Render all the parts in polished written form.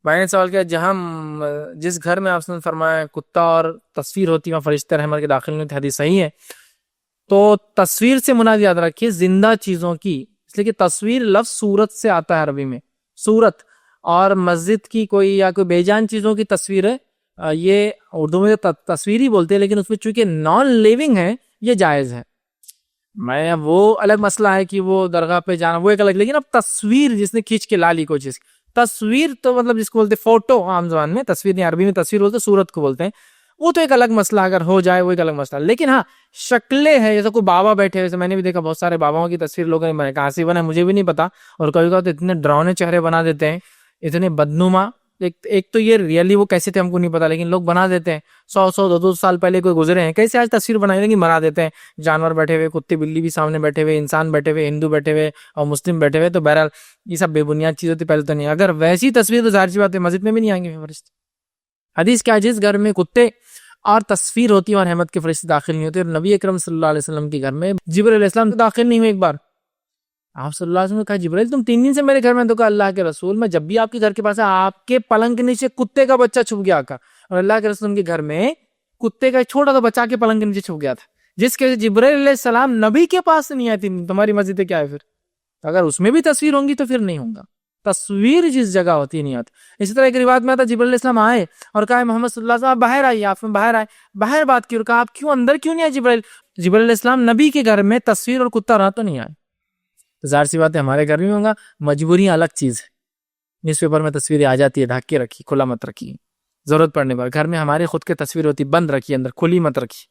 بھائی نے سوال کیا جہاں جس گھر میں آپ نے فرمایا کتا اور تصویر ہوتی ہے وہاں فرشتے رحمت کے داخل نہیں ہوتے، حدیث صحیح ہے. تو تصویر سے مراد یاد رکھیے زندہ چیزوں کی، اس لیے کہ تصویر لفظ صورت سے آتا ہے عربی میں، صورت. اور مسجد کی کوئی یا کوئی بے جان چیزوں کی تصویر ہے، یہ اردو میں تصویر ہی بولتے ہیں، لیکن اس میں چونکہ نان لیونگ ہے یہ جائز ہے. میں وہ الگ مسئلہ ہے کہ وہ درگاہ پہ جانا وہ ایک الگ، لیکن اب تصویر جس نے کھینچ کے لا لی کوئی چیز، تصویر تو مطلب جس کو بولتے فوٹو عام زبان میں، تصویر نہیں عربی میں تصویر بولتے، صورت کو بولتے ہیں، وہ تو ایک الگ مسئلہ اگر ہو جائے وہ ایک الگ مسئلہ. لیکن ہاں شکلیں ہیں، جیسے کوئی بابا بیٹھے ہوئے، میں نے بھی دیکھا بہت سارے باباؤں کی تصویر لوگوں نے بنائی، کہاں سے بنا مجھے بھی نہیں پتا، اور کبھی کبھی تو اتنے ڈراؤنے چہرے بنا دیتے ہیں، اتنے بدنما. ایک تو یہ ریئلی وہ کیسے تھے ہم کو نہیں پتا، لیکن لوگ بنا دیتے ہیں. 100 سال پہلے کوئی گزرے ہیں، کیسے آج تصویر بنائی لیکن بنا دیتے ہیں، جانور بیٹھے ہوئے، کتے بلی بھی سامنے بیٹھے ہوئے، انسان بیٹھے ہوئے، ہندو بیٹھے ہوئے اور مسلم بیٹھے ہوئے. تو بہرحال یہ سب بے بنیاد چیز ہوتی، پہلے تو نہیں. اگر ویسی تصویر تو ظاہر سی بات ہے مسجد میں بھی نہیں آئیں گے فرشتے. حدیث کیا ہے، جس گھر میں کتے اور تصویر ہوتی ہے اور رحمت کے فرشتے داخل نہیں ہوتے. اور نبی اکرم صلی اللہ علیہ وسلم کے گھر میں جبرائیل علیہ السلام داخل نہیں ہوئے. ایک بار آپ صلی اللہ علیہ وسلم نے کہا جبرائیل تم 3 دن سے میرے گھر میں، تو کہا اللہ کے رسول میں جب بھی آپ کے گھر کے پاس ہے آپ کے پلنگ کے نیچے کتے کا بچہ چھپ گیا کا، اور اللہ کے رسول کے گھر میں کتے کا چھوٹا سا بچہ کے پلنگ کے نیچے چھپ گیا تھا، جس کے جبرائیل علیہ السلام نبی کے پاس نہیں آئی تھی. تمہاری مسجد کیا ہے پھر؟ اگر اس میں بھی تصویر ہوں گی تو پھر نہیں ہوگا. تصویر جس جگہ ہوتی نہیں آتی. اسی طرح ایک روایت میں آتا جبرائیل علیہ السلام آئے اور کہا محمد صلی اللہ علیہ وسلم باہر آئیے، آپ میں باہر آئے، باہر بات کی، اور کہا آپ کیوں اندر کیوں نہیں آئے جبرائیل علیہ السلام نبی کے گھر میں تصویر اور کتا رہا تو نہیں آئے. ظاہر سی بات ہے ہمارے گھر میں ہوگا. مجبوریاں الگ چیز ہے. نیوز پیپر میں تصویریں آ جاتی ہے، ڈھک کے رکھی، کھلا مت رکھیے. ضرورت پڑنے پر گھر میں ہمارے خود کے تصویر ہوتی بند رکھیے، اندر کھلی مت رکھیے،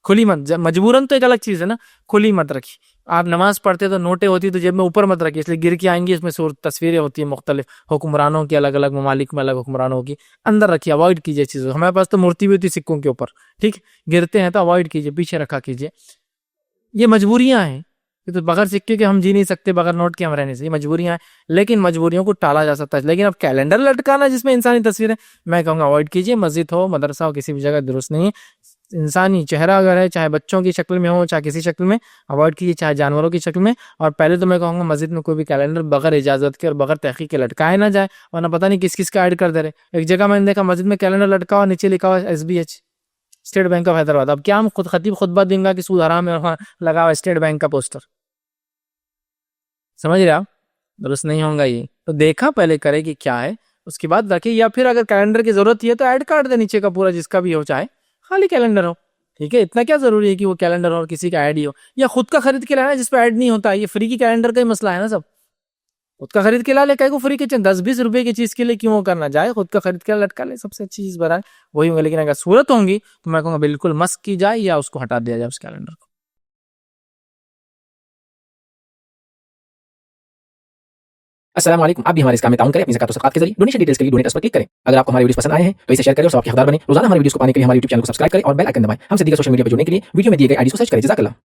کھلی مت. مجبوراً تو ایک الگ چیز ہے نا، کھلی مت رکھیے. آپ نماز پڑھتے تو نوٹیں ہوتی تو جیب میں اوپر مت رکھیے، اس لیے گر کے آئیں گی. اس میں تصویریں ہوتی ہیں مختلف حکمرانوں کی، الگ الگ ممالک میں الگ حکمرانوں کی، اندر رکھیے، اوائڈ کیجیے چیزوں. ہمارے پاس تو مورتی بھی ہوتی سکوں کے اوپر، ٹھیک، گرتے ہیں تو اوائڈ کیجیے، پیچھے رکھا کیجیے. یہ مجبوریاں ہیں، تو بغیر سکے کے ہم جی نہیں سکتے، بغیر نوٹ کے ہم رہنے سے، یہ مجبوریاں ہیں. لیکن مجبوریوں کو ٹالا جا سکتا ہے. لیکن اب کیلنڈر لٹکانا جس میں انسانی تصویریں، میں کہوں گا اوائڈ کیجیے. مسجد ہو، مدرسہ ہو، کسی بھی جگہ درست نہیں ہے. انسانی چہرہ اگر ہے، چاہے بچوں کی شکل میں ہو چاہے کسی شکل میں، اوائڈ کیجیے، چاہے جانوروں کی شکل میں. اور پہلے تو میں کہوں گا مسجد میں کوئی بھی کیلنڈر بغیر اجازت کے اور بغیر تحقیق کے لٹکائے نہ جائے، ورنہ پتہ نہیں کس کس کا ایڈ کر دے رہے. ایک جگہ میں نے دیکھا مسجد میں کیلنڈر لٹکا ہوا، نیچے لکھا ہوا SBH، state bank of Hyderabad. اب کیا ہم خود خطیب خطبہ دیں گا کہ سود حرام ہے، اور لگا ہوا اسٹیٹ بینک کا پوسٹر. سمجھ رہے آپ؟ درست نہیں ہوگا یہ. تو دیکھا پہلے کرے کہ کیا ہے، اس کے بعد رکھے. یا پھر اگر کیلنڈر کی ضرورت ہے تو ایڈ کارڈ دے نیچے کا پورا، جس کا بھی ہو، چاہے خالی کیلنڈر ہو، ٹھیک ہے. اتنا کیا ضروری ہے کہ وہ کیلنڈر اور کسی کا ایڈ ہی ہو، یا خود کا خرید کے لانا جس پہ ایڈ نہیں ہوتا. یہ فری کی کیلنڈر کا ہی مسئلہ ہے نا. سب خود کا خرید کے لا لے، کہیں کو فری کے 10-20 روپے کی چیز کے لیے کیوں کرنا جائے. خود کا خرید کے لٹکا لے، سب سے اچھی چیز برائے وہی ہوگا. لیکن اگر صورت ہوں گی تو میں کہوں گا بالکل مسخ کی جائے یا اس کو ہٹا دیا جائے اس کیلنڈر کو. السلام علیکم. آپ بھی ہمارے اس کام میں تعاون کریں اپنی زکات و صدقات کے ذریعے. ڈونیشن ڈیٹیلز کے لیے ڈونیٹ پر کلک کریں. اگر آپ کو ہمارے ویڈیوز پسند آئے ہیں تو اسے شیئر کریں اور ثواب کے حقدار بنیں. روزانہ ہمارے ویڈیوز کو پانے کے لیے ہمارے YouTube چینل کو سبسکرائب کریں اور بیل آئکن دبائیں. ہم سے دیگر سوشل میڈیا پر جڑنے کے لیے ویڈیو میں دیے گئے آئی ڈی کو سرچ کریں. جزاک اللہ.